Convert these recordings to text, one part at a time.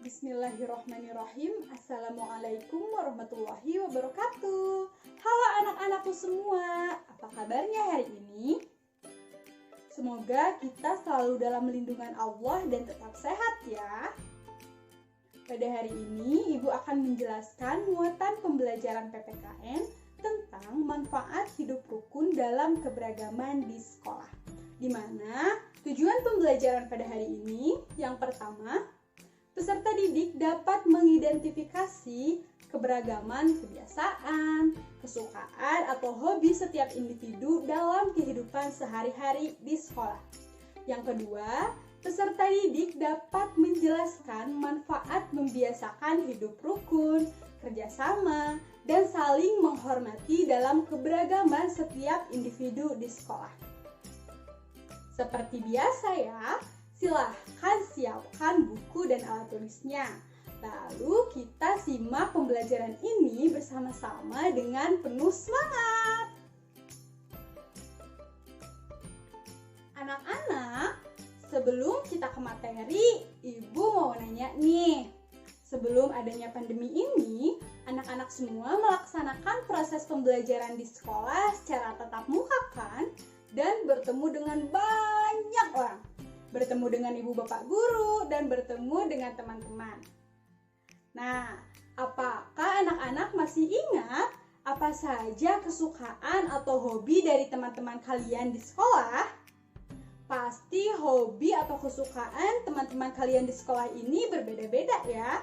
Bismillahirrahmanirrahim. Assalamualaikum warahmatullahi wabarakatuh. Halo anak-anakku semua, apa kabarnya hari ini? Semoga kita selalu dalam lindungan Allah dan tetap sehat ya. Pada hari ini, Ibu akan menjelaskan muatan pembelajaran PPKN tentang manfaat hidup rukun dalam keberagaman di sekolah. Di mana tujuan pembelajaran pada hari ini, yang pertama, peserta didik dapat mengidentifikasi keberagaman kebiasaan, kesukaan, atau hobi setiap individu dalam kehidupan sehari-hari di sekolah. Yang kedua, peserta didik dapat menjelaskan manfaat membiasakan hidup rukun, kerjasama, dan saling menghormati dalam keberagaman setiap individu di sekolah. Seperti biasa ya, silahkan siapkan buku dan alat tulisnya. Lalu kita simak pembelajaran ini bersama-sama dengan penuh semangat. Anak-anak, sebelum kita ke materi, Ibu mau nanya nih. Sebelum adanya pandemi ini, anak-anak semua melaksanakan proses pembelajaran di sekolah secara tatap muka kan? Dan bertemu dengan banyak orang. Bertemu dengan ibu bapak guru, dan bertemu dengan teman-teman. Nah, apakah anak-anak masih ingat apa saja kesukaan atau hobi dari teman-teman kalian di sekolah? Pasti hobi atau kesukaan teman-teman kalian di sekolah ini berbeda-beda ya.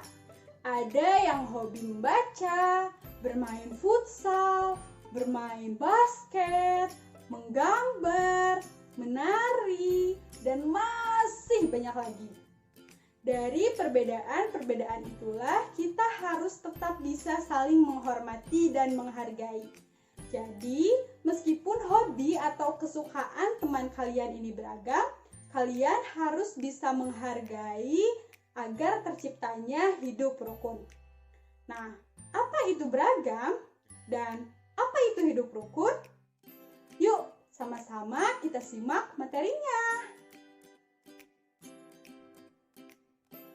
Ada yang hobi membaca, bermain futsal, bermain basket, menggambar, menari, dan masih banyak lagi. Dari perbedaan-perbedaan itulah kita harus tetap bisa saling menghormati dan menghargai. Jadi, meskipun hobi atau kesukaan teman kalian ini beragam, kalian harus bisa menghargai agar terciptanya hidup rukun. Nah, apa itu beragam? Dan apa itu hidup rukun? Yuk, sama-sama kita simak materinya.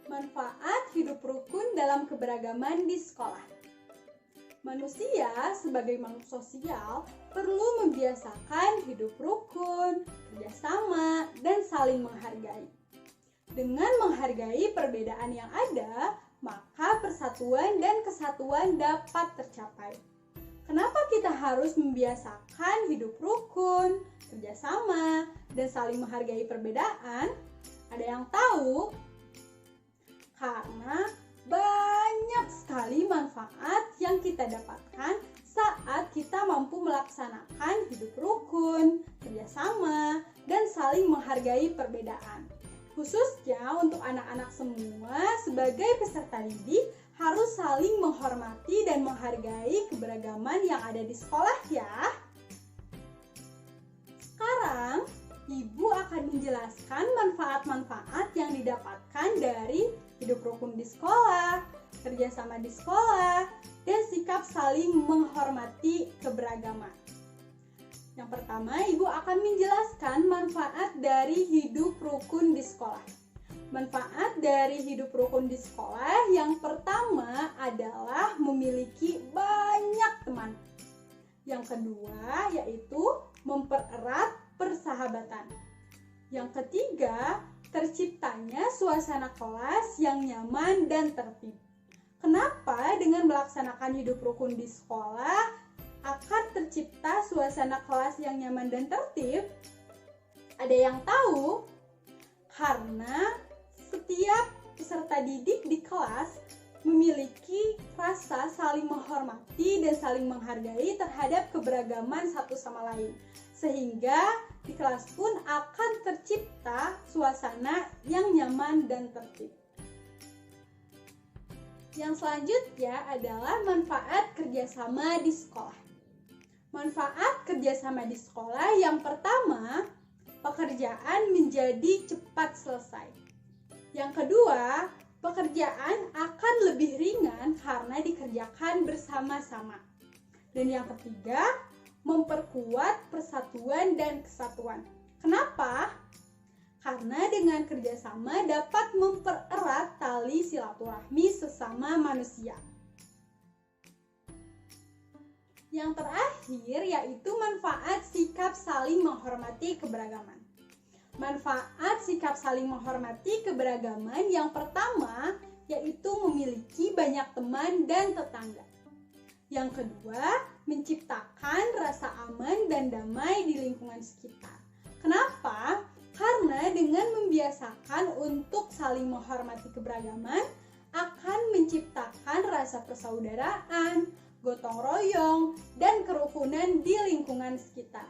Manfaat hidup rukun dalam keberagaman di sekolah. Manusia sebagai makhluk sosial perlu membiasakan hidup rukun, kerjasama, dan saling menghargai. Dengan menghargai perbedaan yang ada, maka persatuan dan kesatuan dapat tercapai. Kenapa kita harus membiasakan hidup rukun, kerjasama, dan saling menghargai perbedaan? Ada yang tahu? Karena banyak sekali manfaat yang kita dapatkan saat kita mampu melaksanakan hidup rukun, kerjasama, dan saling menghargai perbedaan. Khususnya untuk anak-anak semua sebagai peserta didik harus saling menghormati dan menghargai keberagaman yang ada di sekolah ya. Sekarang, Ibu akan menjelaskan manfaat-manfaat yang didapatkan dari hidup rukun di sekolah, kerjasama di sekolah, dan sikap saling menghormati keberagaman. Yang pertama, Ibu akan menjelaskan manfaat dari hidup rukun di sekolah. Manfaat dari hidup rukun di sekolah yang pertama adalah memiliki banyak teman. Yang kedua yaitu mempererat persahabatan. Yang ketiga, terciptanya suasana kelas yang nyaman dan tertib. Kenapa dengan melaksanakan hidup rukun di sekolah akan tercipta suasana kelas yang nyaman dan tertib? Ada yang tahu? Karena setiap peserta didik di kelas memiliki rasa saling menghormati dan saling menghargai terhadap keberagaman satu sama lain. Sehingga di kelas pun akan tercipta suasana yang nyaman dan tertib. Yang selanjutnya adalah manfaat kerjasama di sekolah. Manfaat kerjasama di sekolah yang pertama, pekerjaan menjadi cepat selesai. Yang kedua, pekerjaan akan lebih ringan karena dikerjakan bersama-sama. Dan yang ketiga, memperkuat persatuan dan kesatuan. Kenapa? Karena dengan kerjasama dapat mempererat tali silaturahmi silaturahmi sesama manusia. Yang terakhir yaitu manfaat sikap saling menghormati keberagaman. Manfaat sikap saling menghormati keberagaman yang pertama yaitu memiliki banyak teman dan tetangga. Yang kedua, menciptakan rasa aman dan damai di lingkungan sekitar. Kenapa? Karena dengan membiasakan untuk saling menghormati keberagaman akan menciptakan rasa persaudaraan, gotong royong, dan kerukunan di lingkungan sekitar.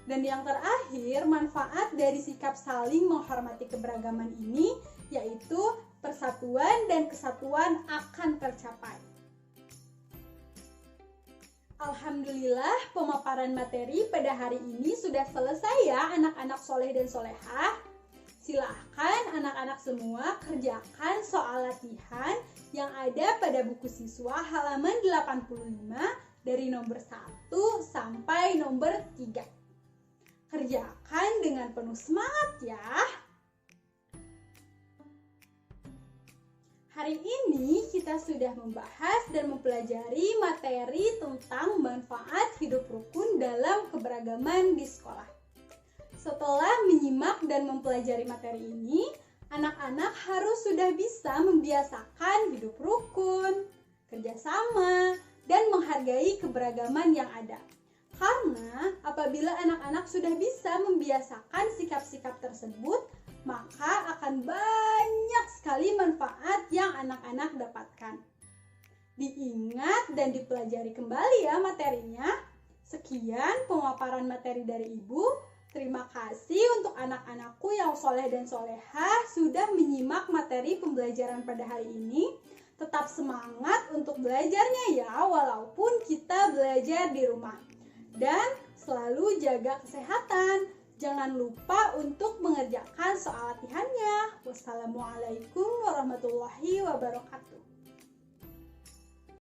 Dan yang terakhir, manfaat dari sikap saling menghormati keberagaman ini yaitu persatuan dan kesatuan akan tercapai. Alhamdulillah, pemaparan materi pada hari ini sudah selesai ya anak-anak soleh dan solehah. Silahkan anak-anak semua kerjakan soal latihan yang ada pada buku siswa halaman 85 dari nomor 1 sampai nomor 3. Kerjakan dengan penuh semangat ya. Hari ini kita sudah membahas dan mempelajari materi tentang manfaat hidup rukun dalam keberagaman di sekolah. Setelah menyimak dan mempelajari materi ini, anak-anak harus sudah bisa membiasakan hidup rukun, kerjasama, dan menghargai keberagaman yang ada. Karena apabila anak-anak sudah bisa membiasakan sikap-sikap tersebut, maka akan banyak sekali manfaat yang anak-anak dapatkan. Diingat dan dipelajari kembali ya materinya. Sekian pemaparan materi dari Ibu. Terima kasih untuk anak-anakku yang soleh dan solehah sudah menyimak materi pembelajaran pada hari ini. Tetap semangat untuk belajarnya ya, walaupun kita belajar di rumah. Dan selalu jaga kesehatan. Jangan lupa untuk mengerjakan soal latihannya. Wassalamualaikum warahmatullahi wabarakatuh.